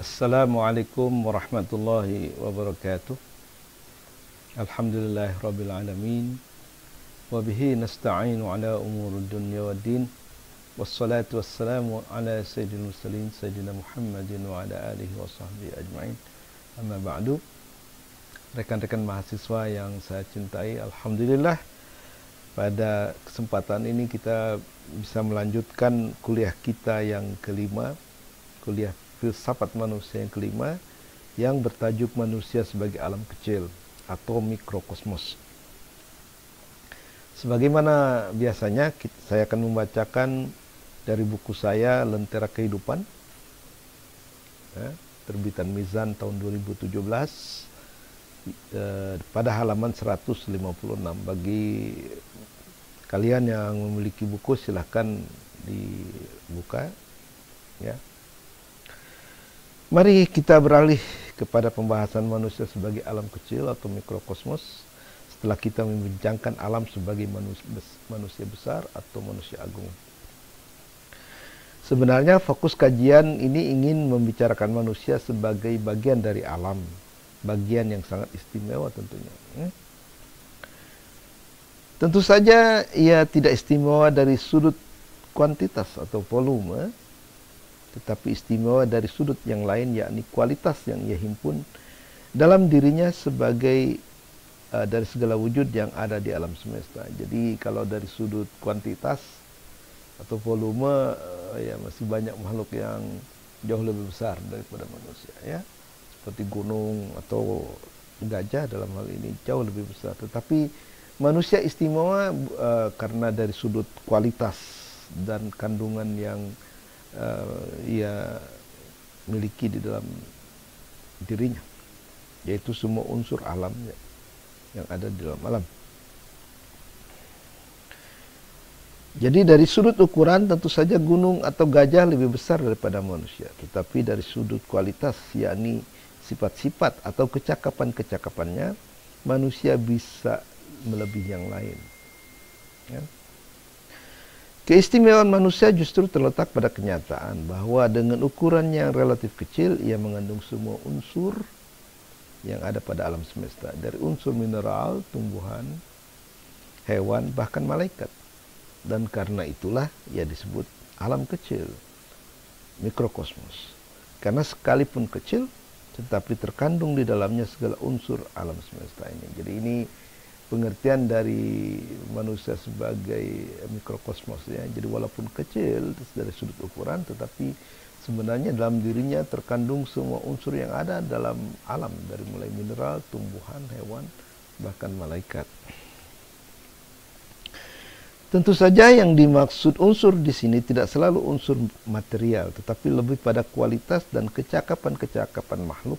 Assalamualaikum warahmatullahi wabarakatuh. Alhamdulillahirabbil alamin. Wa bihi nasta'inu ala umurid dunya waddin. Wassalatu wassalamu ala sayyidil mursalin sayyidina Muhammadin wa ala alihi wa sahbihi ajma'in. Amma ba'du. Rekan-rekan mahasiswa yang saya cintai, alhamdulillah pada kesempatan ini kita bisa melanjutkan kuliah kita yang kelima, kuliah filsafat manusia yang kelima, yang bertajuk manusia sebagai alam kecil atau mikrokosmos. Sebagaimana biasanya saya akan membacakan dari buku saya Lentera Kehidupan, terbitan Mizan tahun 2017, pada halaman 156. Bagi kalian yang memiliki buku silahkan dibuka, ya. Mari kita beralih kepada pembahasan manusia sebagai alam kecil atau mikrokosmos setelah kita membincangkan alam sebagai manusia besar atau manusia agung. Sebenarnya fokus kajian ini ingin membicarakan manusia sebagai bagian dari alam, bagian yang sangat istimewa tentunya. Tentu saja ia tidak istimewa dari sudut kuantitas atau volume, tetapi istimewa dari sudut yang lain, yakni kualitas yang ia himpun dalam dirinya sebagai dari segala wujud yang ada di alam semesta. Jadi kalau dari sudut kuantitas atau volume, ya masih banyak makhluk yang jauh lebih besar daripada manusia, ya, seperti gunung atau gajah dalam hal ini jauh lebih besar. Tetapi manusia istimewa karena dari sudut kualitas dan kandungan yang ia miliki di dalam dirinya, yaitu semua unsur alam yang ada di dalam alam. Jadi dari sudut ukuran tentu saja gunung atau gajah lebih besar daripada manusia, tetapi dari sudut kualitas, yakni sifat-sifat atau kecakapan-kecakapannya, manusia bisa melebihi yang lain, ya. Keistimewaan manusia justru terletak pada kenyataan bahwa dengan ukuran yang relatif kecil, ia mengandung semua unsur yang ada pada alam semesta, dari unsur mineral, tumbuhan, hewan, bahkan malaikat. Dan karena itulah ia disebut alam kecil, mikrokosmos. Karena sekalipun kecil, tetapi terkandung di dalamnya segala unsur alam semesta ini. Jadi ini pengertian dari manusia sebagai mikrokosmos, ya. Jadi walaupun kecil dari sudut ukuran, tetapi sebenarnya dalam dirinya terkandung semua unsur yang ada dalam alam, dari mulai mineral, tumbuhan, hewan, bahkan malaikat. Tentu saja yang dimaksud unsur di sini tidak selalu unsur material, tetapi lebih pada kualitas dan kecakapan-kecakapan makhluk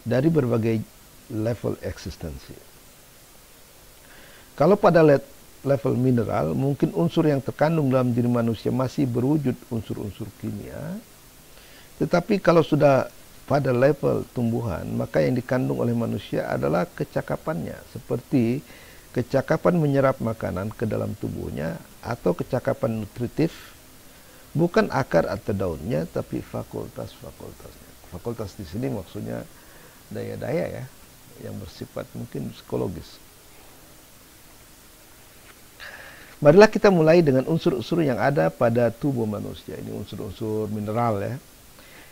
dari berbagai level eksistensi. Kalau pada level mineral, mungkin unsur yang terkandung dalam diri manusia masih berwujud unsur-unsur kimia. Tetapi kalau sudah pada level tumbuhan, maka yang dikandung oleh manusia adalah kecakapannya, seperti kecakapan menyerap makanan ke dalam tubuhnya, atau kecakapan nutritif, bukan akar atau daunnya, tapi fakultas-fakultasnya. Fakultas di sini maksudnya daya-daya, ya, yang bersifat mungkin psikologis. Marilah kita mulai dengan unsur-unsur yang ada pada tubuh manusia. Ini unsur-unsur mineral, ya.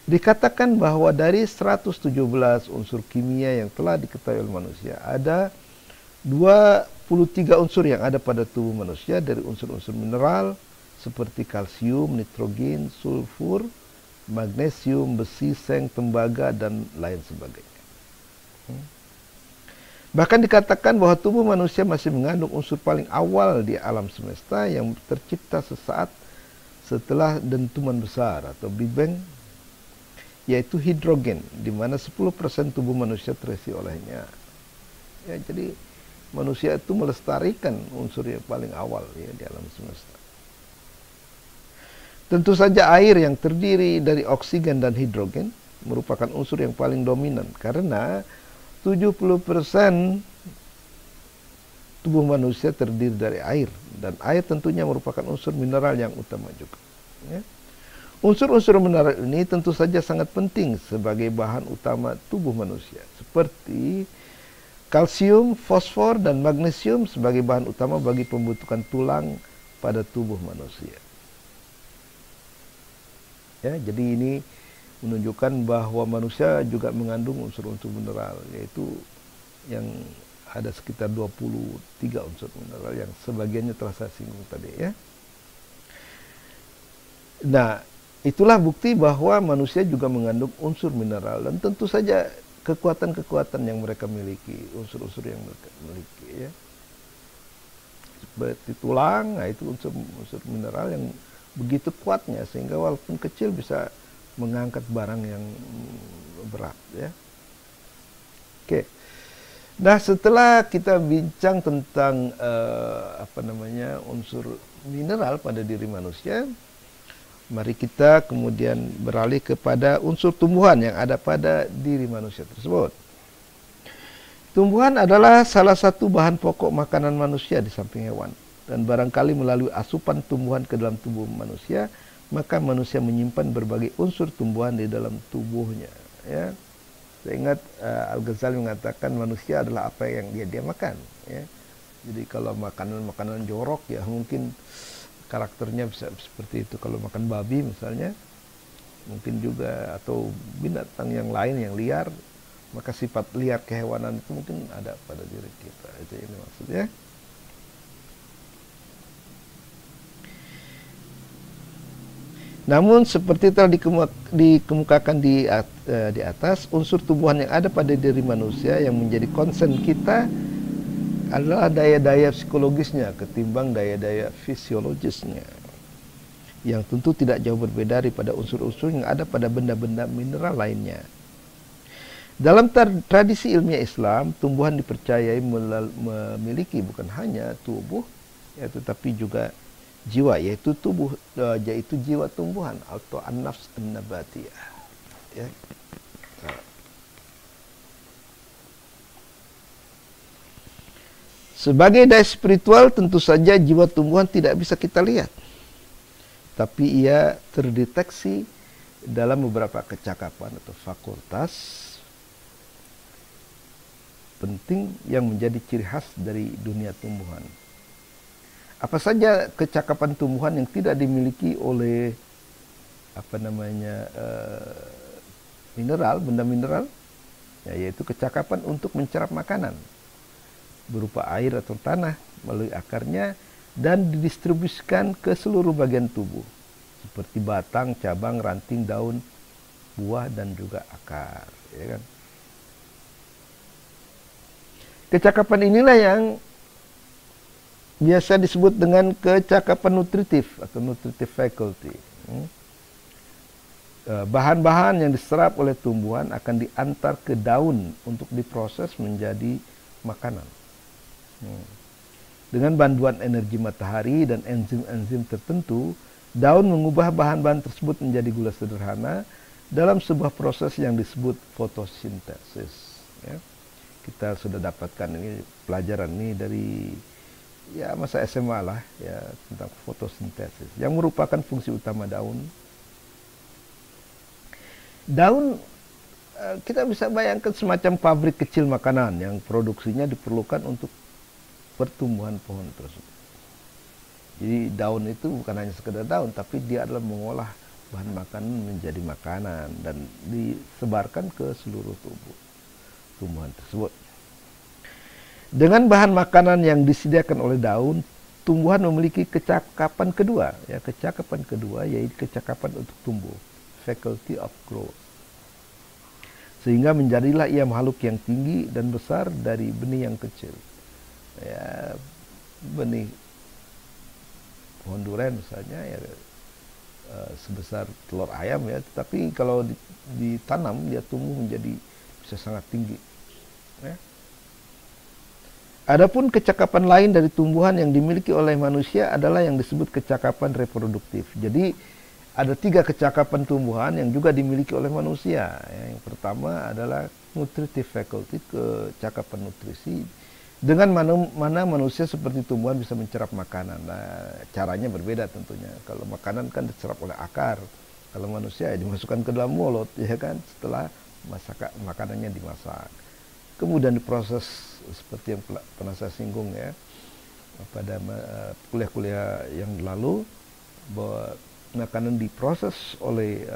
Dikatakan bahwa dari 117 unsur kimia yang telah diketahui oleh manusia, ada 23 unsur yang ada pada tubuh manusia dari unsur-unsur mineral seperti kalsium, nitrogen, sulfur, magnesium, besi, seng, tembaga, dan lain sebagainya. Bahkan dikatakan bahwa tubuh manusia masih mengandung unsur paling awal di alam semesta yang tercipta sesaat setelah dentuman besar atau Big Bang, yaitu hidrogen, di mana 10% tubuh manusia terisi olehnya. Ya, jadi manusia itu melestarikan unsur yang paling awal, ya, di alam semesta. Tentu saja air yang terdiri dari oksigen dan hidrogen merupakan unsur yang paling dominan, karena 70% tubuh manusia terdiri dari air, dan air tentunya merupakan unsur mineral yang utama juga, ya. Unsur-unsur mineral ini tentu saja sangat penting sebagai bahan utama tubuh manusia, seperti kalsium, fosfor, dan magnesium sebagai bahan utama bagi pembentukan tulang pada tubuh manusia. Ya, jadi ini menunjukkan bahwa manusia juga mengandung unsur-unsur mineral, yaitu yang ada sekitar 23 unsur mineral yang sebagiannya telah saya singgung tadi ya. Nah, itulah bukti bahwa manusia juga mengandung unsur mineral dan tentu saja kekuatan-kekuatan yang mereka miliki, unsur-unsur yang mereka miliki ya. Seperti tulang, nah itu unsur mineral yang begitu kuatnya sehingga walaupun kecil bisa mengangkat barang yang berat ya. Oke. Nah, setelah kita bincang tentang unsur mineral pada diri manusia, mari kita kemudian beralih kepada unsur tumbuhan yang ada pada diri manusia tersebut. Tumbuhan adalah salah satu bahan pokok makanan manusia di samping hewan. Dan barangkali melalui asupan tumbuhan ke dalam tubuh manusia, maka manusia menyimpan berbagai unsur tumbuhan di dalam tubuhnya. Ya. Saya ingat Al-Ghazali mengatakan manusia adalah apa yang dia makan. Ya. Jadi kalau makanan jorok ya mungkin karakternya bisa seperti itu. Kalau makan babi misalnya, mungkin juga atau binatang yang lain yang liar, maka sifat liar kehewanan itu mungkin ada pada diri kita. Itu ini maksudnya. Namun seperti telah dikemukakan di atas, unsur tumbuhan yang ada pada diri manusia yang menjadi concern kita adalah daya-daya psikologisnya ketimbang daya-daya fisiologisnya, yang tentu tidak jauh berbeda daripada unsur-unsur yang ada pada benda-benda mineral lainnya. Dalam tradisi ilmiah Islam, tumbuhan dipercayai memiliki bukan hanya tubuh, ya, tetapi juga jiwa, yaitu jiwa tumbuhan atau an-nafs an-nabatiyah. Ya. Sebagai daya spiritual, tentu saja jiwa tumbuhan tidak bisa kita lihat. Tapi ia terdeteksi dalam beberapa kecakapan atau fakultas penting yang menjadi ciri khas dari dunia tumbuhan. Apa saja kecakapan tumbuhan yang tidak dimiliki oleh benda mineral, ya, yaitu kecakapan untuk mencerap makanan berupa air atau tanah melalui akarnya dan didistribusikan ke seluruh bagian tubuh seperti batang, cabang, ranting, daun, buah dan juga akar, ya kan? Kecakapan inilah yang biasa disebut dengan kecakapan nutritif atau nutritive faculty. Bahan-bahan yang diserap oleh tumbuhan akan diantar ke daun untuk diproses menjadi makanan. Dengan bantuan energi matahari dan enzim-enzim tertentu, daun mengubah bahan-bahan tersebut menjadi gula sederhana dalam sebuah proses yang disebut fotosintesis. Ya. Kita sudah dapatkan ini pelajaran ini dari masa SMA lah ya, tentang fotosintesis yang merupakan fungsi utama daun. Daun kita bisa bayangkan semacam pabrik kecil makanan yang produksinya diperlukan untuk pertumbuhan pohon tersebut. Jadi daun itu bukan hanya sekedar daun, tapi dia adalah mengolah bahan makanan menjadi makanan dan disebarkan ke seluruh tubuh tumbuhan tersebut. Dengan bahan makanan yang disediakan oleh daun, tumbuhan memiliki kecakapan kedua, ya, kecakapan kedua yaitu kecakapan untuk tumbuh, faculty of growth. Sehingga menjadilah ia makhluk yang tinggi dan besar dari benih yang kecil. Ya, benih pohon durian misalnya ya sebesar telur ayam ya, tetapi kalau ditanam dia tumbuh menjadi bisa sangat tinggi. Ya. Adapun kecakapan lain dari tumbuhan yang dimiliki oleh manusia adalah yang disebut kecakapan reproduktif. Jadi ada 3 kecakapan tumbuhan yang juga dimiliki oleh manusia. Yang pertama adalah nutritive faculty, kecakapan nutrisi. Dengan mana manusia seperti tumbuhan bisa mencerap makanan. Nah, caranya berbeda tentunya. Kalau makanan kan diserap oleh akar, Kalau manusia ya dimasukkan ke dalam mulut, ya kan, setelah makanannya dimasak. Kemudian diproses seperti yang pernah saya singgung ya pada kuliah-kuliah yang lalu, bahwa makanan diproses oleh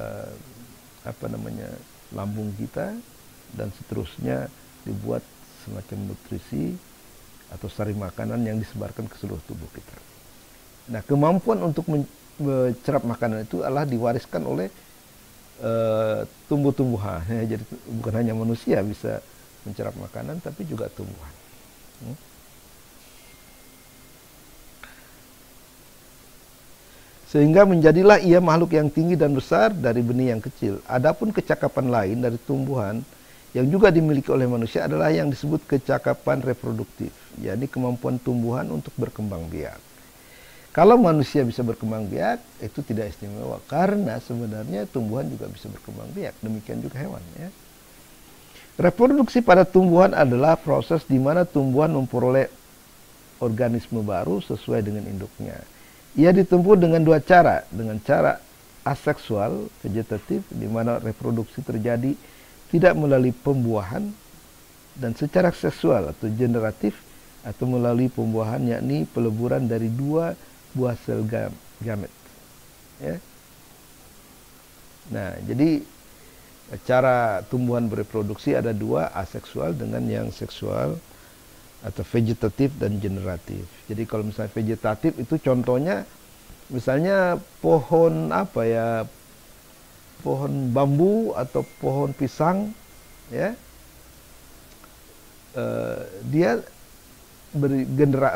lambung kita, dan seterusnya dibuat semacam nutrisi atau sari makanan yang disebarkan ke seluruh tubuh kita. Nah, kemampuan untuk mencerap makanan itu adalah diwariskan oleh tumbuh-tumbuhan. Ya, jadi bukan hanya manusia bisa mencerap makanan, tapi juga tumbuhan. Sehingga menjadilah ia makhluk yang tinggi dan besar dari benih yang kecil. Adapun kecakapan lain dari tumbuhan yang juga dimiliki oleh manusia adalah yang disebut kecakapan reproduktif, yakni kemampuan tumbuhan untuk berkembang biak. Kalau manusia bisa berkembang biak, itu tidak istimewa, karena sebenarnya tumbuhan juga bisa berkembang biak, demikian juga hewan. Ya. Reproduksi pada tumbuhan adalah proses di mana tumbuhan memperoleh organisme baru sesuai dengan induknya. Ia ditempuh dengan dua cara, dengan cara aseksual, vegetatif, di mana reproduksi terjadi tidak melalui pembuahan, dan secara seksual atau generatif atau melalui pembuahan, yakni peleburan dari dua buah sel gamet. Ya. Nah, jadi cara tumbuhan bereproduksi ada dua, aseksual dengan yang seksual atau vegetatif dan generatif. Jadi kalau misalnya vegetatif itu contohnya misalnya pohon pohon bambu atau pohon pisang, ya, dia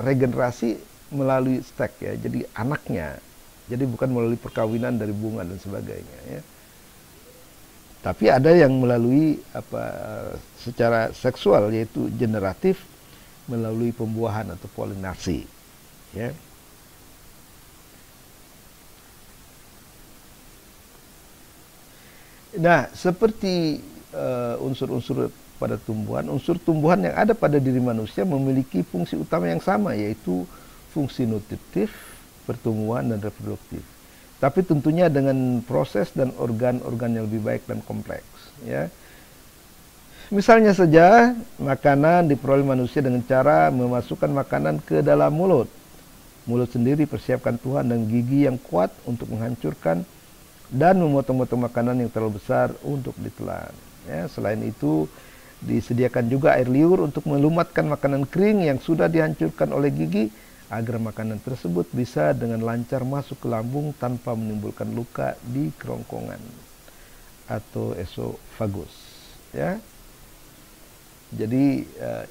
regenerasi melalui stek, ya, jadi anaknya, jadi bukan melalui perkawinan dari bunga dan sebagainya, ya. Tapi ada yang melalui secara seksual, yaitu generatif melalui pembuahan atau polinasi, ya. Nah, seperti unsur-unsur pada tumbuhan, unsur tumbuhan yang ada pada diri manusia memiliki fungsi utama yang sama, yaitu fungsi nutritif, pertumbuhan, dan reproduktif. Tapi tentunya dengan proses dan organ-organ yang lebih baik dan kompleks. Ya. Misalnya saja, makanan diperoleh manusia dengan cara memasukkan makanan ke dalam mulut. Mulut sendiri persiapkan Tuhan dan gigi yang kuat untuk menghancurkan dan memotong-motong makanan yang terlalu besar untuk ditelan. Ya, selain itu, disediakan juga air liur untuk melumatkan makanan kering yang sudah dihancurkan oleh gigi, agar makanan tersebut bisa dengan lancar masuk ke lambung tanpa menimbulkan luka di kerongkongan atau esofagus. Ya. Jadi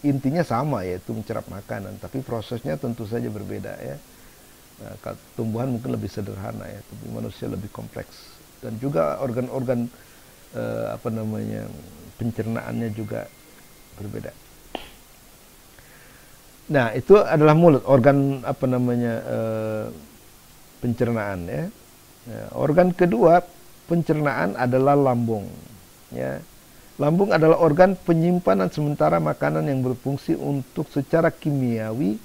intinya sama, yaitu mencerap makanan, tapi prosesnya tentu saja berbeda, ya. Nah, tumbuhan mungkin lebih sederhana, ya, tapi manusia lebih kompleks, dan juga organ-organ pencernaannya juga berbeda. Nah, itu adalah mulut, organ pencernaan, ya. Nah, organ kedua pencernaan adalah lambung, ya. Lambung adalah organ penyimpanan sementara makanan yang berfungsi untuk secara kimiawi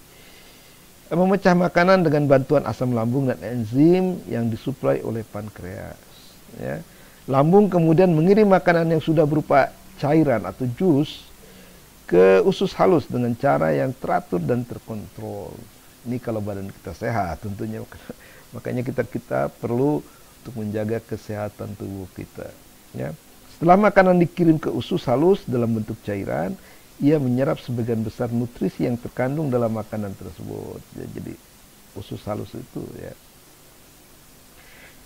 memecah makanan dengan bantuan asam lambung dan enzim yang disuplai oleh pankreas. Ya. Lambung kemudian mengirim makanan yang sudah berupa cairan atau jus ke usus halus dengan cara yang teratur dan terkontrol. Ini kalau badan kita sehat tentunya, makanya kita perlu untuk menjaga kesehatan tubuh kita. Ya. Setelah makanan dikirim ke usus halus dalam bentuk cairan, ia menyerap sebagian besar nutrisi yang terkandung dalam makanan tersebut. Ya, jadi usus halus itu, ya.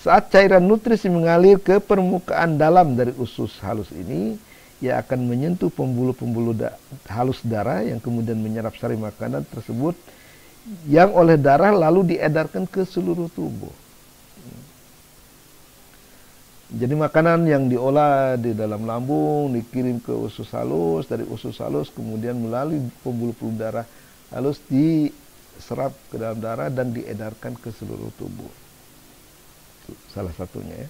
Saat cairan nutrisi mengalir ke permukaan dalam dari usus halus ini, ia akan menyentuh pembuluh-pembuluh halus darah yang kemudian menyerap sari makanan tersebut yang oleh darah lalu diedarkan ke seluruh tubuh. Jadi makanan yang diolah di dalam lambung dikirim ke usus halus, dari usus halus kemudian melalui pembuluh-pembuluh darah halus diserap ke dalam darah dan diedarkan ke seluruh tubuh. Itu salah satunya, ya.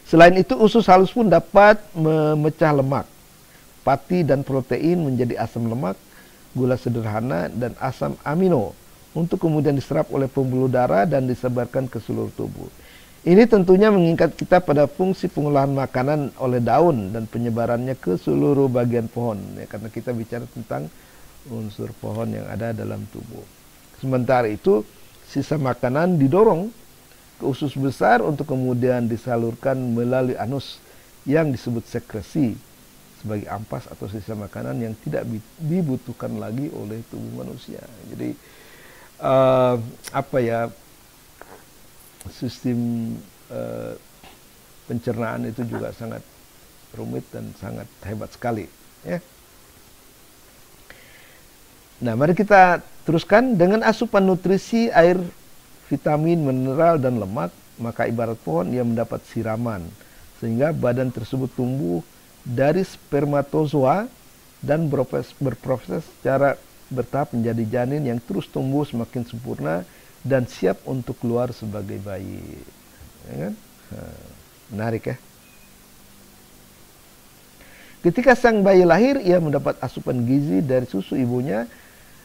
Selain itu, usus halus pun dapat memecah lemak, pati dan protein menjadi asam lemak, gula sederhana, dan asam amino untuk kemudian diserap oleh pembuluh darah dan disebarkan ke seluruh tubuh. Ini tentunya mengingat kita pada fungsi pengolahan makanan oleh daun dan penyebarannya ke seluruh bagian pohon, ya, karena kita bicara tentang unsur pohon yang ada dalam tubuh. Sementara itu, sisa makanan didorong ke usus besar untuk kemudian disalurkan melalui anus yang disebut sekresi sebagai ampas atau sisa makanan yang tidak dibutuhkan lagi oleh tubuh manusia. Jadi sistem pencernaan itu juga sangat rumit dan sangat hebat sekali, ya. Nah, mari kita teruskan. Dengan asupan nutrisi, air, vitamin, mineral, dan lemak, maka ibarat pohon ia mendapat siraman sehingga badan tersebut tumbuh dari spermatozoa dan berproses secara bertahap menjadi janin yang terus tumbuh semakin sempurna dan siap untuk keluar sebagai bayi, ya kan? Menarik, ya. Ketika sang bayi lahir, ia mendapat asupan gizi dari susu ibunya,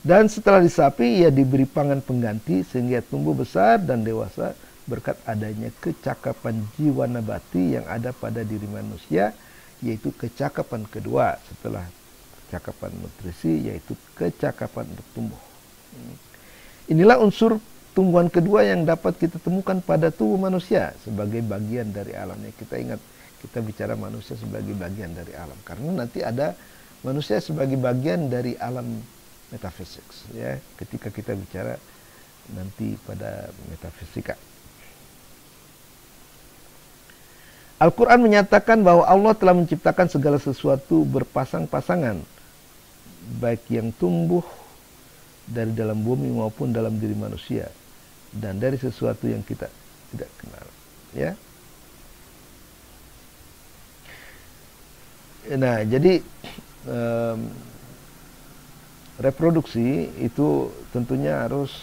dan setelah disapi ia diberi pangan pengganti sehingga tumbuh besar dan dewasa berkat adanya kecakapan jiwa nabati yang ada pada diri manusia, yaitu kecakapan kedua setelah kecakapan nutrisi, yaitu kecakapan untuk tumbuh. Inilah unsur tumbuhan kedua yang dapat kita temukan pada tubuh manusia sebagai bagian dari alamnya. Kita ingat, kita bicara manusia sebagai bagian dari alam, karena nanti ada manusia sebagai bagian dari alam metafisik, ya, ketika kita bicara nanti pada metafisika. Al-Quran menyatakan bahwa Allah telah menciptakan segala sesuatu berpasang-pasangan, baik yang tumbuh dari dalam bumi maupun dalam diri manusia, dan dari sesuatu yang kita tidak kenal, ya. Nah, jadi reproduksi itu tentunya harus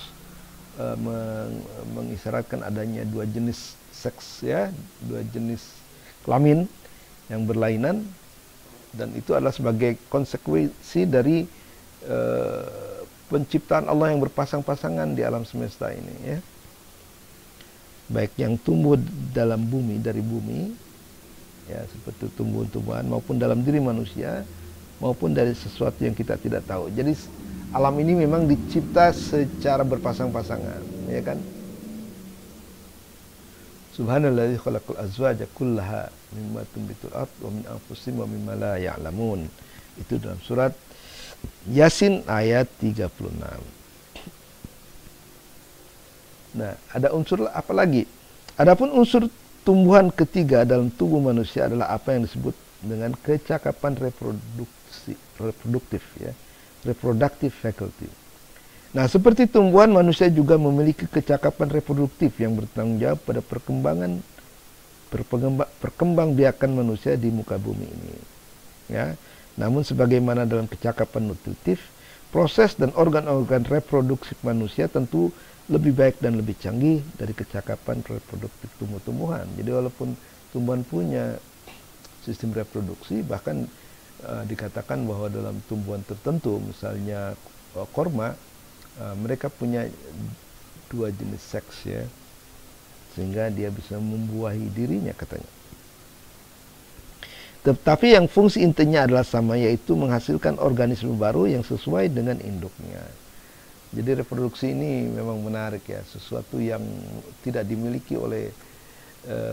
mengisyaratkan adanya dua jenis seks, ya, dua jenis kelamin yang berlainan, dan itu adalah sebagai konsekuensi dari penciptaan Allah yang berpasang-pasangan di alam semesta ini, ya. Baik yang tumbuh dalam bumi, dari bumi, ya, seperti tumbuhan-tumbuhan, maupun dalam diri manusia, maupun dari sesuatu yang kita tidak tahu. Jadi alam ini memang dicipta secara berpasang-pasangan, ya kan? Subhanalladzi khalaqal azwaja kullaha mimma tumbitul ard wa min anfusihim wa mimma la ya'lamun. Itu dalam surat Yasin ayat 36. Nah, ada unsur apa lagi? Adapun unsur tumbuhan ketiga dalam tubuh manusia adalah apa yang disebut dengan kecakapan reproduktif, ya, reproductive faculty. Nah, seperti tumbuhan, manusia juga memiliki kecakapan reproduktif yang bertanggung jawab pada perkembangbiakan manusia di muka bumi ini, ya. Namun sebagaimana dalam kecakapan nutritif, proses dan organ-organ reproduksi manusia tentu lebih baik dan lebih canggih dari kecakapan reproduktif tumbuh-tumbuhan. Jadi walaupun tumbuhan punya sistem reproduksi, bahkan dikatakan bahwa dalam tumbuhan tertentu, misalnya korma, mereka punya dua jenis seks, ya, sehingga dia bisa membuahi dirinya, katanya. Tetapi yang fungsi intinya adalah sama, yaitu menghasilkan organisme baru yang sesuai dengan induknya. Jadi reproduksi ini memang menarik, ya, sesuatu yang tidak dimiliki oleh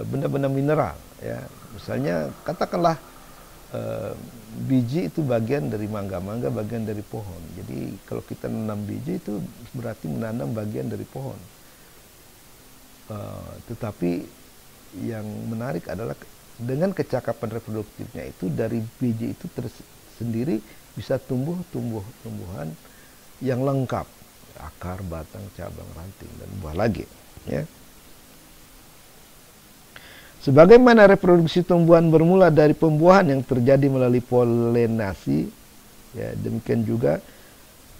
benda-benda mineral, ya. Misalnya katakanlah biji itu bagian dari mangga bagian dari pohon. Jadi kalau kita menanam biji itu berarti menanam bagian dari pohon. Tetapi yang menarik adalah dengan kecakapan reproduktifnya itu, dari biji itu sendiri bisa tumbuh tumbuhan yang lengkap, akar, batang, cabang, ranting, dan buah lagi, ya. Sebagaimana reproduksi tumbuhan bermula dari pembuahan yang terjadi melalui polinasi, ya, demikian juga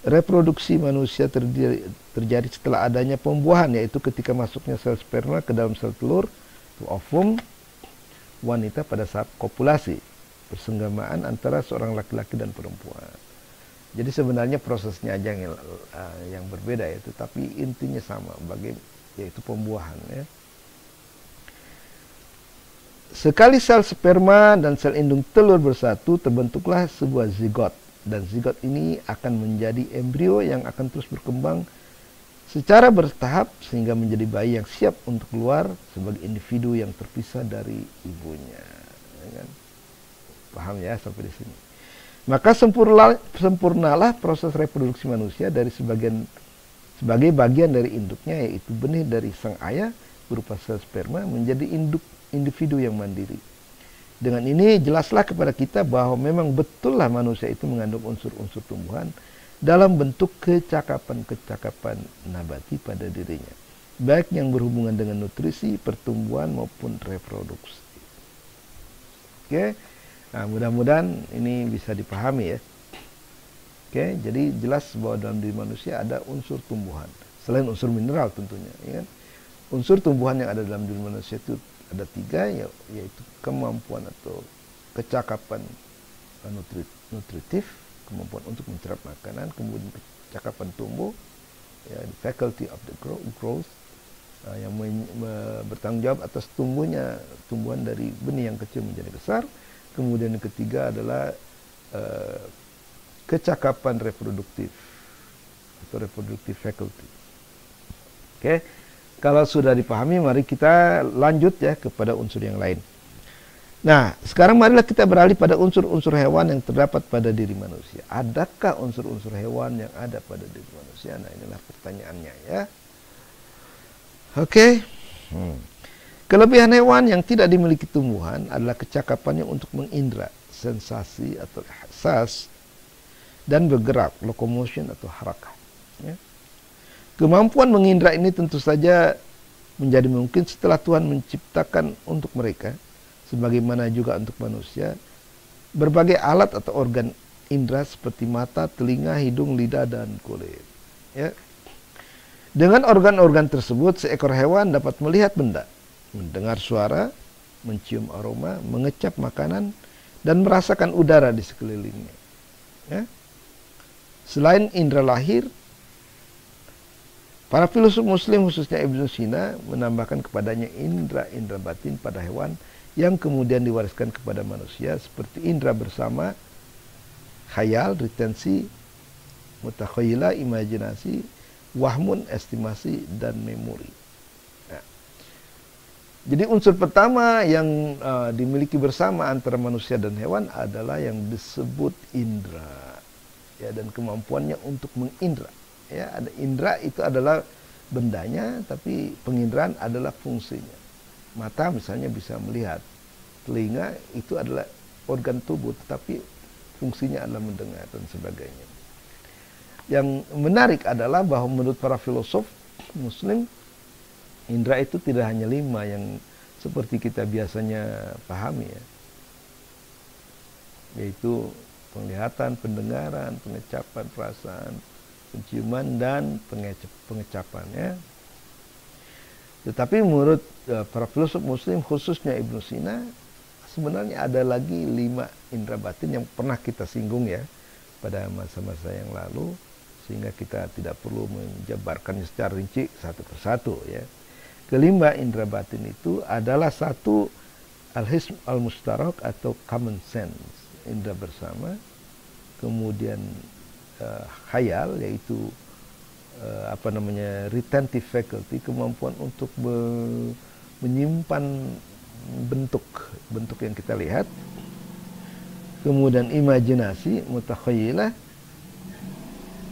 reproduksi manusia terjadi setelah adanya pembuahan, yaitu ketika masuknya sel sperma ke dalam sel telur, ovum wanita pada saat kopulasi, persenggamaan antara seorang laki-laki dan perempuan. Jadi sebenarnya prosesnya aja yang berbeda, ya, tetapi intinya sama, yaitu pembuahan, ya. sekali sel sperma dan sel indung telur bersatu, terbentuklah sebuah zigot. Dan zigot ini akan menjadi embrio yang akan terus berkembang secara bertahap sehingga menjadi bayi yang siap untuk keluar sebagai individu yang terpisah dari ibunya. Ya kan? Paham ya sampai di sini? Maka sempurnalah proses reproduksi manusia dari sebagai bagian dari induknya, yaitu benih dari sang ayah berupa sel sperma menjadi individu yang mandiri. Dengan ini jelaslah kepada kita bahwa memang betullah manusia itu mengandung unsur-unsur tumbuhan dalam bentuk kecakapan-kecakapan nabati pada dirinya, baik yang berhubungan dengan nutrisi, pertumbuhan maupun reproduksi. Oke, nah, mudah-mudahan ini bisa dipahami ya. Oke, jadi jelas bahwa dalam diri manusia ada unsur tumbuhan selain unsur mineral tentunya. Ya kan? Unsur tumbuhan yang ada dalam diri manusia itu ada 3, yaitu kemampuan atau kecakapan nutritif, kemampuan untuk mencerap makanan, kemudian kecakapan tumbuh, ya, the faculty of the growth, yang bertanggung jawab atas tumbuhan dari benih yang kecil menjadi besar. Kemudian yang ketiga adalah kecakapan reproduktif atau reproductive faculty. Oke. Kalau sudah dipahami, mari kita lanjut ya kepada unsur yang lain. Nah, sekarang marilah kita beralih pada unsur-unsur hewan yang terdapat pada diri manusia. Adakah unsur-unsur hewan yang ada pada diri manusia? Nah, inilah pertanyaannya ya. Oke. Kelebihan hewan yang tidak dimiliki tumbuhan adalah kecakapannya untuk mengindra, sensasi atau ihsas, dan bergerak, locomotion atau harakah. Ya. Kemampuan mengindra ini tentu saja menjadi mungkin setelah Tuhan menciptakan untuk mereka, sebagaimana juga untuk manusia, berbagai alat atau organ indera seperti mata, telinga, hidung, lidah, dan kulit. Ya. Dengan organ-organ tersebut, seekor hewan dapat melihat benda, mendengar suara, mencium aroma, mengecap makanan, dan merasakan udara di sekelilingnya. Ya. Selain indera lahir, para filosof muslim khususnya Ibnu Sina menambahkan kepadanya indera-indera batin pada hewan yang kemudian diwariskan kepada manusia seperti indera bersama, khayal, retensi, mutakhayila, imajinasi, wahmun, estimasi, dan memori. Nah, jadi unsur pertama yang dimiliki bersama antara manusia dan hewan adalah yang disebut indera, ya, dan kemampuannya untuk mengindra. Ya, ada indera itu adalah bendanya, tapi penginderaan adalah fungsinya. Mata misalnya bisa melihat, telinga itu adalah organ tubuh, tetapi fungsinya adalah mendengar dan sebagainya. Yang menarik adalah bahwa menurut para filosof muslim, indera itu tidak hanya 5 yang seperti kita biasanya pahami ya, yaitu penglihatan, pendengaran, pengecapan, perasaan, penciuman, dan pengecapan ya. Tetapi menurut para filosof muslim khususnya Ibnu Sina, sebenarnya ada lagi 5 indera batin yang pernah kita singgung ya pada masa-masa yang lalu, sehingga kita tidak perlu menjabarkannya secara rinci satu persatu ya. Kelima indera batin itu adalah 1, al-hism al-mustarak atau common sense, indera bersama. Kemudian khayal, yaitu retentive faculty, kemampuan untuk menyimpan bentuk yang kita lihat. Kemudian imajinasi, mutakhayilah,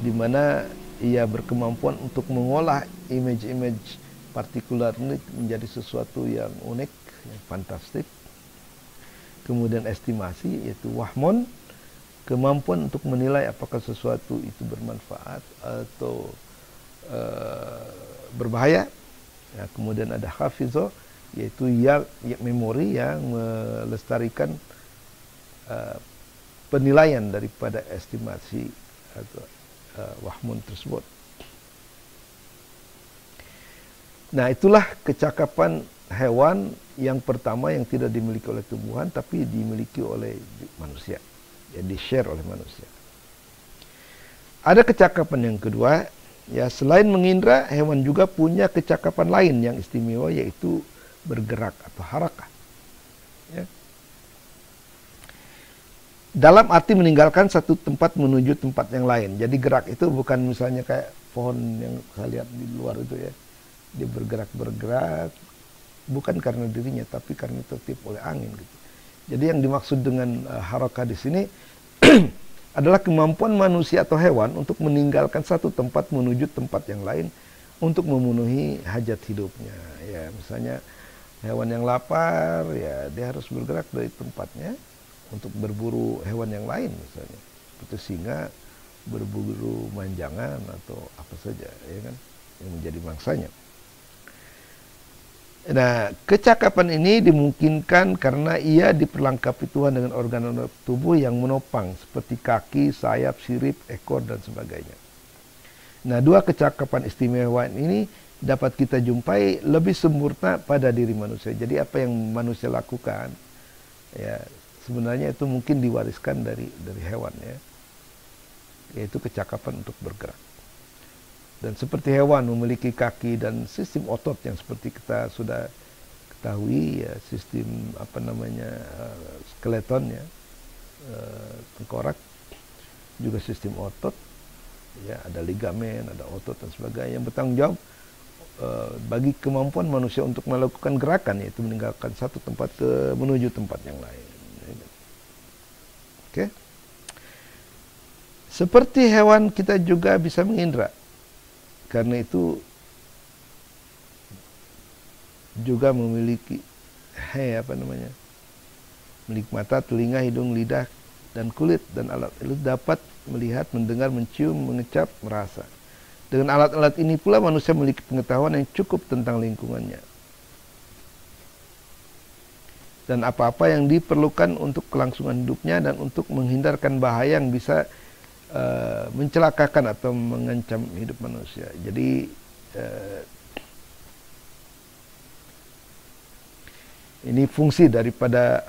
di mana ia berkemampuan untuk mengolah image-image partikular ini menjadi sesuatu yang unik, yang fantastik. Kemudian estimasi, yaitu wahmun, kemampuan untuk menilai apakah sesuatu itu bermanfaat atau berbahaya. Ya, kemudian ada hafizo, yaitu memori yang melestarikan penilaian daripada estimasi atau wahmun tersebut. Nah, itulah kecakapan hewan yang pertama yang tidak dimiliki oleh tumbuhan tapi dimiliki oleh manusia. Ya, di-share oleh manusia. Ada kecakapan yang kedua, ya, selain mengindra, hewan juga punya kecakapan lain yang istimewa, yaitu bergerak atau harakah. Ya. Dalam arti meninggalkan satu tempat menuju tempat yang lain. Jadi gerak itu bukan misalnya kayak pohon yang saya lihat di luar itu ya. Dia bergerak bukan karena dirinya tapi karena tertiup oleh angin gitu. Jadi yang dimaksud dengan harakah di sini adalah kemampuan manusia atau hewan untuk meninggalkan satu tempat menuju tempat yang lain untuk memenuhi hajat hidupnya. Ya, misalnya hewan yang lapar ya dia harus bergerak dari tempatnya untuk berburu hewan yang lain misalnya. Seperti singa berburu manjangan atau apa saja ya kan yang menjadi mangsanya. Nah, kecakapan ini dimungkinkan karena ia diperlengkapi Tuhan dengan organ tubuh yang menopang seperti kaki, sayap, sirip, ekor dan sebagainya. Nah, dua kecakapan istimewa ini dapat kita jumpai lebih sempurna pada diri manusia. Jadi apa yang manusia lakukan ya sebenarnya itu mungkin diwariskan dari hewan ya. Yaitu kecakapan untuk bergerak. Dan seperti hewan memiliki kaki dan sistem otot yang seperti kita sudah ketahui ya, sistem apa namanya skeleton ya, tengkorak juga sistem otot ya, ada ligamen, ada otot dan sebagainya yang bertanggung jawab bagi kemampuan manusia untuk melakukan gerakan, yaitu meninggalkan satu tempat menuju tempat yang lain. Oke. Seperti hewan kita juga bisa mengindra. Karena itu juga memiliki memiliki mata, telinga, hidung, lidah, dan kulit dan alat itu dapat melihat, mendengar, mencium, mengecap, merasa. Dengan alat-alat ini pula manusia memiliki pengetahuan yang cukup tentang lingkungannya. Dan apa-apa yang diperlukan untuk kelangsungan hidupnya dan untuk menghindarkan bahaya yang bisa mencelakakan atau mengancam hidup manusia. Jadi ini fungsi daripada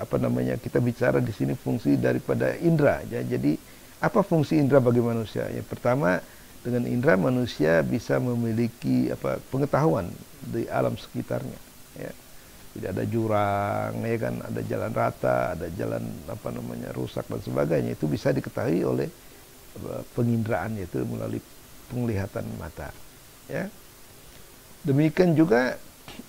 kita bicara di sini fungsi daripada indera. Ya. Jadi apa fungsi indera bagi manusia? Yang pertama, dengan indera manusia bisa memiliki pengetahuan di alam sekitarnya. Ya. Jadi ada jurang, ya kan, ada jalan rata, ada jalan rusak dan sebagainya. Itu bisa diketahui oleh penginderaan, yaitu melalui penglihatan mata. Ya. Demikian juga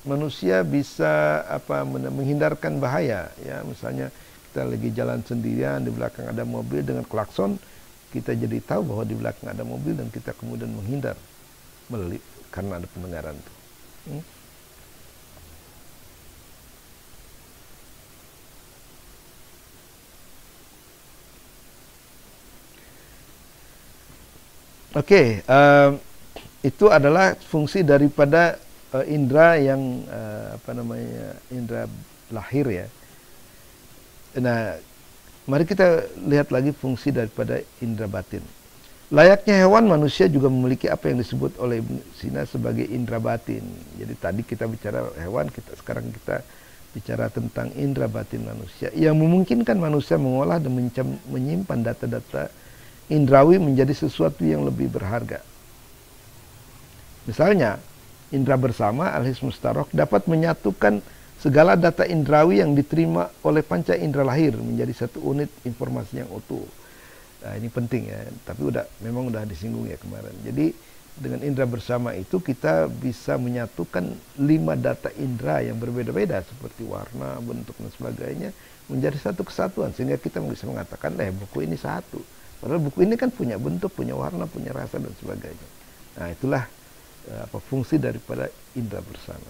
manusia bisa menghindarkan bahaya. Ya, misalnya kita lagi jalan sendirian, di belakang ada mobil dengan klakson, kita jadi tahu bahwa di belakang ada mobil dan kita kemudian menghindar karena ada pendengaran itu. Oke, itu adalah fungsi daripada indera yang indera lahir ya. Nah, mari kita lihat lagi fungsi daripada indera batin. Layaknya hewan, manusia juga memiliki apa yang disebut oleh Ibnu Sina sebagai indera batin. Jadi tadi kita bicara hewan, sekarang kita bicara tentang indera batin manusia yang memungkinkan manusia mengolah dan menyimpan data-data indrawi menjadi sesuatu yang lebih berharga. Misalnya, indera bersama alias mustarok dapat menyatukan segala data indrawi yang diterima oleh panca indera lahir menjadi satu unit informasi yang utuh. Nah, ini penting ya, tapi memang udah disinggung ya kemarin. Jadi dengan indera bersama itu kita bisa menyatukan 5 data indera yang berbeda-beda seperti warna, bentuk dan sebagainya menjadi satu kesatuan sehingga kita bisa mengatakan buku ini satu. Padahal buku ini kan punya bentuk, punya warna, punya rasa dan sebagainya. Nah, itulah fungsi daripada indera bersama.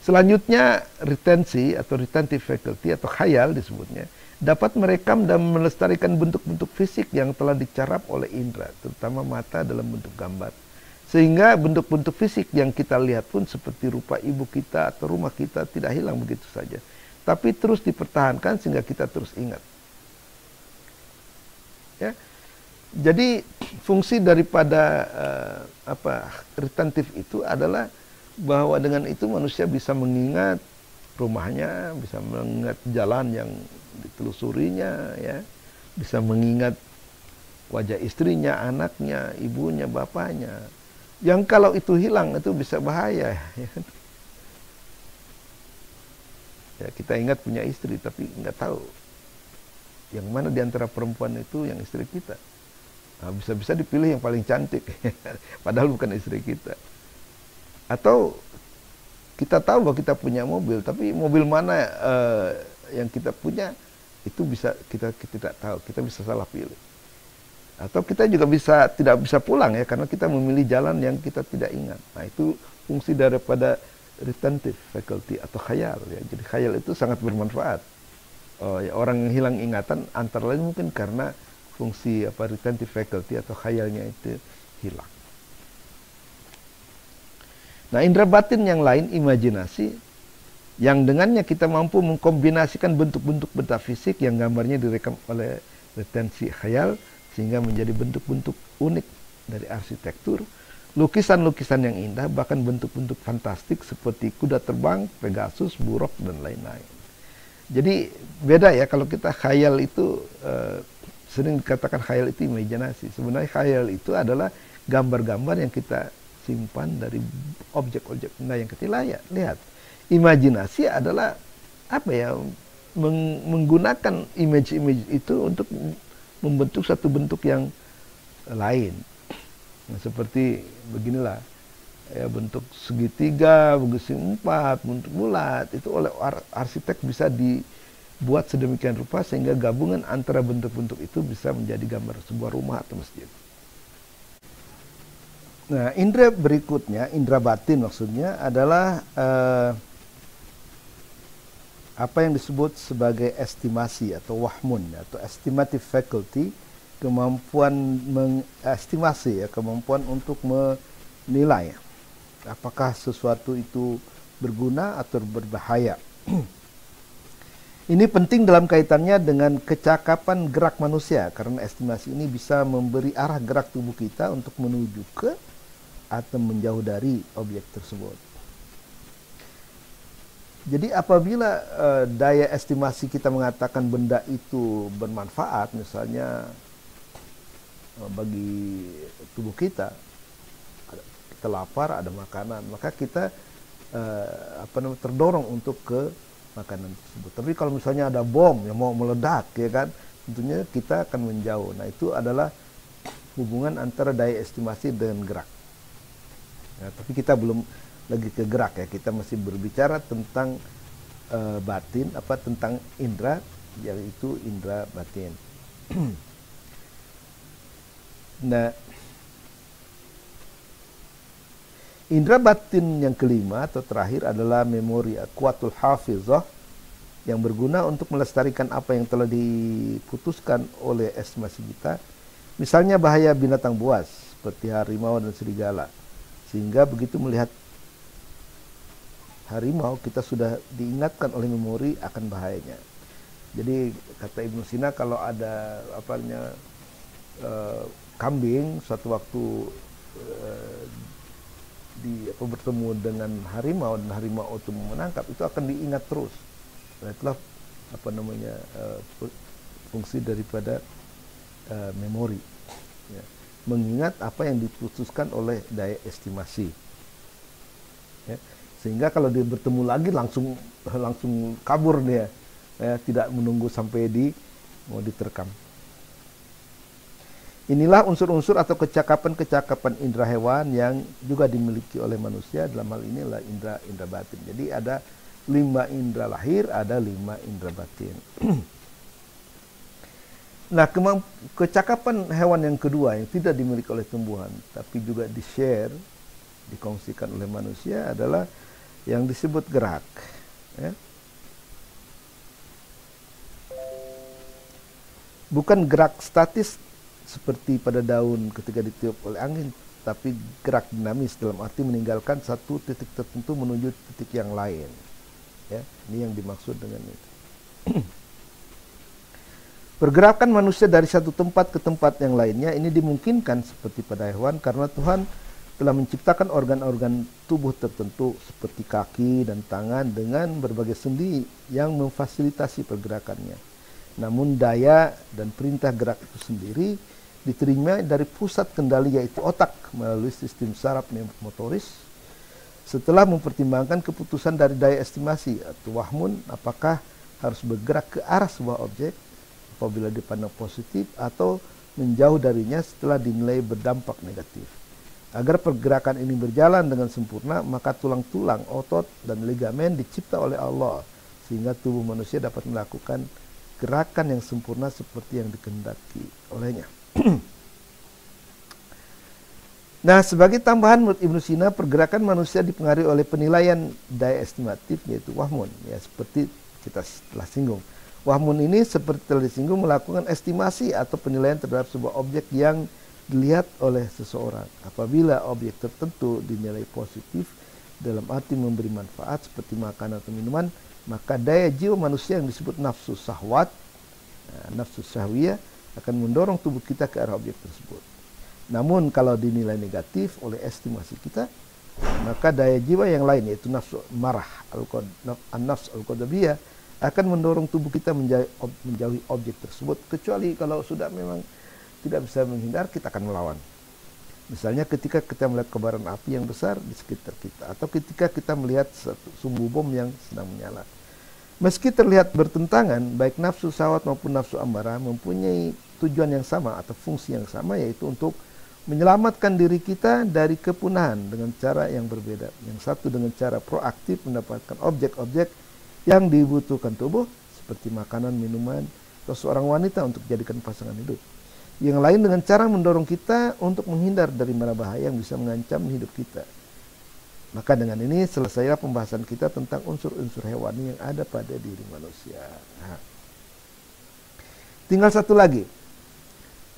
Selanjutnya retensi atau retentive faculty atau khayal disebutnya dapat merekam dan melestarikan bentuk-bentuk fisik yang telah dicarap oleh indera, terutama mata dalam bentuk gambar. Sehingga bentuk-bentuk fisik yang kita lihat pun seperti rupa ibu kita atau rumah kita tidak hilang begitu saja, tapi terus dipertahankan sehingga kita terus ingat. Ya. Jadi fungsi daripada retentif itu adalah bahwa dengan itu manusia bisa mengingat rumahnya, bisa mengingat jalan yang ditelusurinya, ya, bisa mengingat wajah istrinya, anaknya, ibunya, bapaknya. Yang kalau itu hilang itu bisa bahaya. Ya. Ya, kita ingat punya istri, tapi nggak tahu yang mana di antara perempuan itu yang istri kita. Nah, bisa-bisa dipilih yang paling cantik, padahal bukan istri kita. Atau kita tahu bahwa kita punya mobil, tapi mobil mana yang kita punya itu bisa kita tidak tahu, kita bisa salah pilih. Atau kita juga tidak bisa pulang ya, karena kita memilih jalan yang kita tidak ingat. Nah, itu fungsi daripada retentive faculty atau khayal ya. Jadi khayal itu sangat bermanfaat. Ya, orang yang hilang ingatan antara lain mungkin karena fungsi retentive faculty atau khayalnya itu hilang. Nah, indera batin yang lain, imajinasi, yang dengannya kita mampu mengkombinasikan bentuk-bentuk metafisik yang gambarnya direkam oleh retensi khayal sehingga menjadi bentuk-bentuk unik dari arsitektur, lukisan-lukisan yang indah, bahkan bentuk-bentuk fantastik seperti kuda terbang, Pegasus, buruk, dan lain-lain. Jadi beda ya, kalau kita khayal itu sering dikatakan khayal itu imajinasi. Sebenarnya khayal itu adalah gambar-gambar yang kita simpan dari objek-objek benda yang kita lihat. Imajinasi adalah menggunakan image-image itu untuk membentuk satu bentuk yang lain. Nah, seperti beginilah ya, bentuk segitiga, bentuk empat, bentuk bulat, itu oleh arsitek bisa dibuat sedemikian rupa sehingga gabungan antara bentuk-bentuk itu bisa menjadi gambar sebuah rumah atau masjid. Nah, indera berikutnya, indera batin maksudnya adalah apa yang disebut sebagai estimasi atau wahmun atau estimative faculty, kemampuan mengestimasi ya, kemampuan untuk menilai apakah sesuatu itu berguna atau berbahaya. Ini penting dalam kaitannya dengan kecakapan gerak manusia, karena estimasi ini bisa memberi arah gerak tubuh kita untuk menuju ke atau menjauh dari objek tersebut. Jadi apabila daya estimasi kita mengatakan benda itu bermanfaat, misalnya bagi tubuh kita, kita lapar, ada makanan, maka kita terdorong untuk ke makanan tersebut. Tapi kalau misalnya ada bom yang mau meledak, ya kan, tentunya kita akan menjauh. Nah, itu adalah hubungan antara daya estimasi dengan gerak. Nah, tapi kita belum lagi ke gerak ya, kita masih berbicara tentang batin, tentang indera, yaitu indera batin. Nah, indera batin yang kelima atau terakhir adalah memori kuatul hafizah, yang berguna untuk melestarikan apa yang telah diputuskan oleh estimasi kita. Misalnya bahaya binatang buas seperti harimau dan serigala, sehingga begitu melihat harimau kita sudah diingatkan oleh memori akan bahayanya. Jadi kata Ibnu Sina, kalau ada kambing suatu waktu bertemu dengan harimau dan harimau itu menangkap, itu akan diingat terus. Nah, itulah fungsi daripada memori ya. Mengingat apa yang diputuskan oleh daya estimasi ya. Sehingga kalau dia bertemu lagi langsung kabur dia ya, tidak menunggu sampai mau diterkam. Inilah unsur-unsur atau kecakapan indera hewan yang juga dimiliki oleh manusia. Dalam hal ini adalah indera batin. Jadi ada 5 indera lahir, ada 5 indera batin. Nah, kecakapan hewan yang kedua yang tidak dimiliki oleh tumbuhan, tapi juga dikongsikan oleh manusia adalah yang disebut gerak. Ya. Bukan gerak statis seperti pada daun ketika ditiup oleh angin, tapi gerak dinamis dalam arti meninggalkan satu titik tertentu menuju titik yang lain. Ya, ini yang dimaksud dengan itu. Pergerakan manusia dari satu tempat ke tempat yang lainnya ini dimungkinkan seperti pada hewan karena Tuhan telah menciptakan organ-organ tubuh tertentu seperti kaki dan tangan dengan berbagai sendi yang memfasilitasi pergerakannya. Namun daya dan perintah gerak itu sendiri diterima dari pusat kendali yaitu otak melalui sistem saraf motoris Setelah mempertimbangkan keputusan dari daya estimasi atau wahmun, apakah harus bergerak ke arah sebuah objek apabila dipandang positif atau menjauh darinya setelah dinilai berdampak negatif. Agar pergerakan ini berjalan dengan sempurna, maka tulang-tulang, otot, dan ligamen dicipta oleh Allah sehingga tubuh manusia dapat melakukan gerakan yang sempurna seperti yang dikehendaki olehnya. Nah, sebagai tambahan menurut Ibnu Sina, pergerakan manusia dipengaruhi oleh penilaian daya estimatif, yaitu wahmun. Ya, seperti kita telah singgung. Wahmun ini seperti telah disinggung melakukan estimasi atau penilaian terhadap sebuah objek yang dilihat oleh seseorang. Apabila objek tertentu dinilai positif dalam arti memberi manfaat seperti makanan atau minuman, maka daya jiwa manusia yang disebut nafsu syahwat, nafsu syahwiyah, akan mendorong tubuh kita ke arah objek tersebut. Namun kalau dinilai negatif oleh estimasi kita, maka daya jiwa yang lain yaitu nafsu marah, an-nafs al-qadabiyah, akan mendorong tubuh kita menjauhi objek tersebut, kecuali kalau sudah memang tidak bisa menghindar, kita akan melawan. Misalnya ketika kita melihat kobaran api yang besar di sekitar kita, atau ketika kita melihat sumbu bom yang sedang menyala. Meski terlihat bertentangan, baik nafsu syahwat maupun nafsu amarah mempunyai tujuan yang sama atau fungsi yang sama, yaitu untuk menyelamatkan diri kita dari kepunahan dengan cara yang berbeda. Yang satu dengan cara proaktif mendapatkan objek-objek yang dibutuhkan tubuh, seperti makanan, minuman, atau seorang wanita untuk dijadikan pasangan hidup. Yang lain dengan cara mendorong kita untuk menghindar dari mara bahaya yang bisa mengancam hidup kita. Maka dengan ini selesailah pembahasan kita tentang unsur-unsur hewani yang ada pada diri manusia. Nah, tinggal satu lagi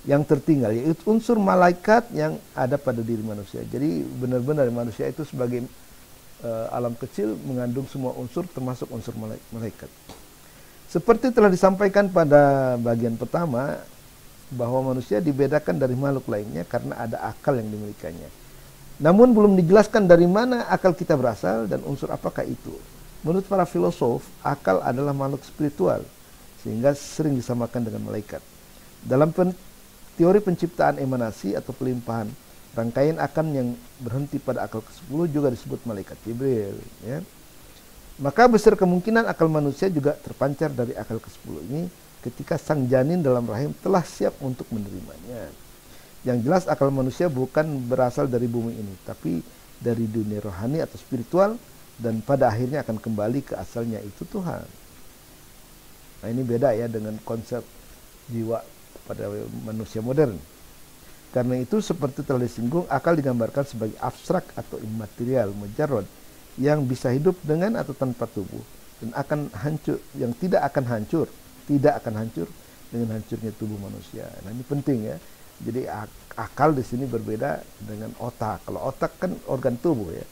yang tertinggal, yaitu unsur malaikat yang ada pada diri manusia. Jadi benar-benar manusia itu sebagai alam kecil mengandung semua unsur, termasuk unsur malaikat. Seperti telah disampaikan pada bagian pertama, bahwa manusia dibedakan dari makhluk lainnya karena ada akal yang dimilikannya. Namun belum dijelaskan dari mana akal kita berasal dan unsur apakah itu. Menurut para filosof, akal adalah makhluk spiritual, sehingga sering disamakan dengan malaikat. Dalam teori penciptaan emanasi atau pelimpahan, rangkaian akan yang berhenti pada akal ke-10 juga disebut malaikat Jibril. Ya. Maka besar kemungkinan akal manusia juga terpancar dari akal ke-10 ini ketika sang janin dalam rahim telah siap untuk menerimanya. Yang jelas akal manusia bukan berasal dari bumi ini, tapi dari dunia rohani atau spiritual, dan pada akhirnya akan kembali ke asalnya, itu Tuhan. Nah, ini beda ya dengan konsep jiwa pada manusia modern. Karena itu seperti telah disinggung, akal digambarkan sebagai abstrak atau imaterial, mujarrad, yang bisa hidup dengan atau tanpa tubuh, dan akan hancur, yang tidak akan hancur dengan hancurnya tubuh manusia. Nah, ini penting ya. Jadi akal di sini berbeda dengan otak. Kalau otak kan organ tubuh ya.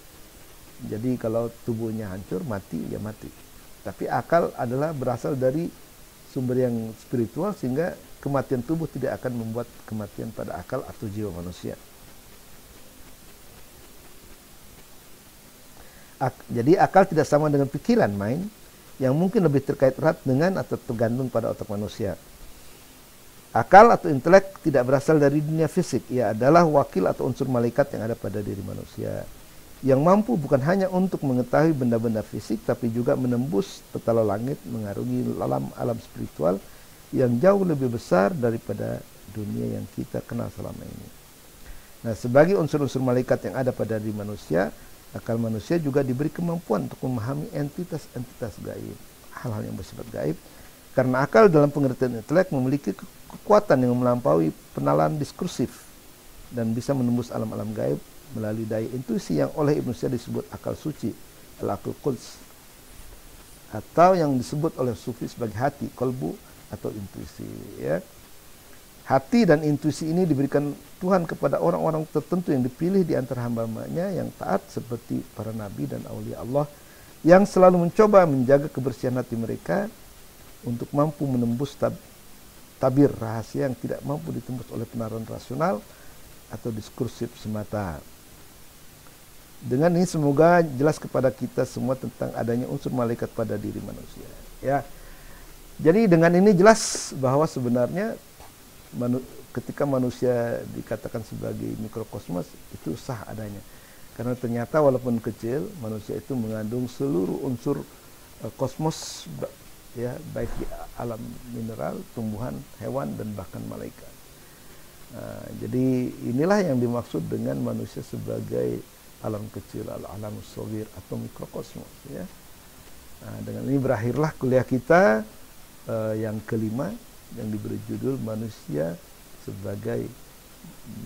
Jadi kalau tubuhnya hancur, mati ya mati. Tapi akal adalah berasal dari sumber yang spiritual, sehingga kematian tubuh tidak akan membuat kematian pada akal atau jiwa manusia. Jadi akal tidak sama dengan pikiran, mind, yang mungkin lebih terkait erat dengan atau tergantung pada otak manusia. Akal atau intelek tidak berasal dari dunia fisik. Ia adalah wakil atau unsur malaikat yang ada pada diri manusia, yang mampu bukan hanya untuk mengetahui benda-benda fisik, tapi juga menembus petala langit, mengarungi alam spiritual yang jauh lebih besar daripada dunia yang kita kenal selama ini. Nah, sebagai unsur-unsur malaikat yang ada pada diri manusia, akal manusia juga diberi kemampuan untuk memahami entitas-entitas gaib, hal-hal yang bersifat gaib, karena akal dalam pengertian intelek memiliki kekuatan yang melampaui penalaan diskursif dan bisa menembus alam-alam gaib melalui daya intuisi yang oleh Ibnu Sina disebut akal suci, al-aql quds, atau yang disebut oleh sufi sebagai hati, kolbu, atau intuisi. Ya. Hati dan intuisi ini diberikan Tuhan kepada orang-orang tertentu yang dipilih di antara hamba-hambanya yang taat, seperti para nabi dan aulia Allah, yang selalu mencoba menjaga kebersihan hati mereka untuk mampu menembus tabir rahasia yang tidak mampu ditembus oleh penarawan rasional atau diskursif semata. Dengan ini semoga jelas kepada kita semua tentang adanya unsur malaikat pada diri manusia. Ya, jadi dengan ini jelas bahwa sebenarnya ketika manusia dikatakan sebagai mikrokosmos, itu sah adanya. Karena ternyata walaupun kecil, manusia itu mengandung seluruh unsur kosmos, ya, baik di alam mineral, tumbuhan, hewan, dan bahkan malaikat. Jadi inilah yang dimaksud dengan manusia sebagai alam kecil, alam shogir atau mikrokosmos, ya. Dengan ini berakhirlah kuliah kita yang kelima yang diberi judul manusia sebagai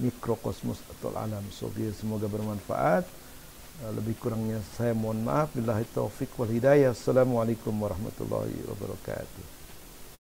mikrokosmos atau alam shogir. Semoga bermanfaat. Lebih kurangnya saya mohon maaf. Billahi taufik wal hidayah. Assalamualaikum warahmatullahi wabarakatuh.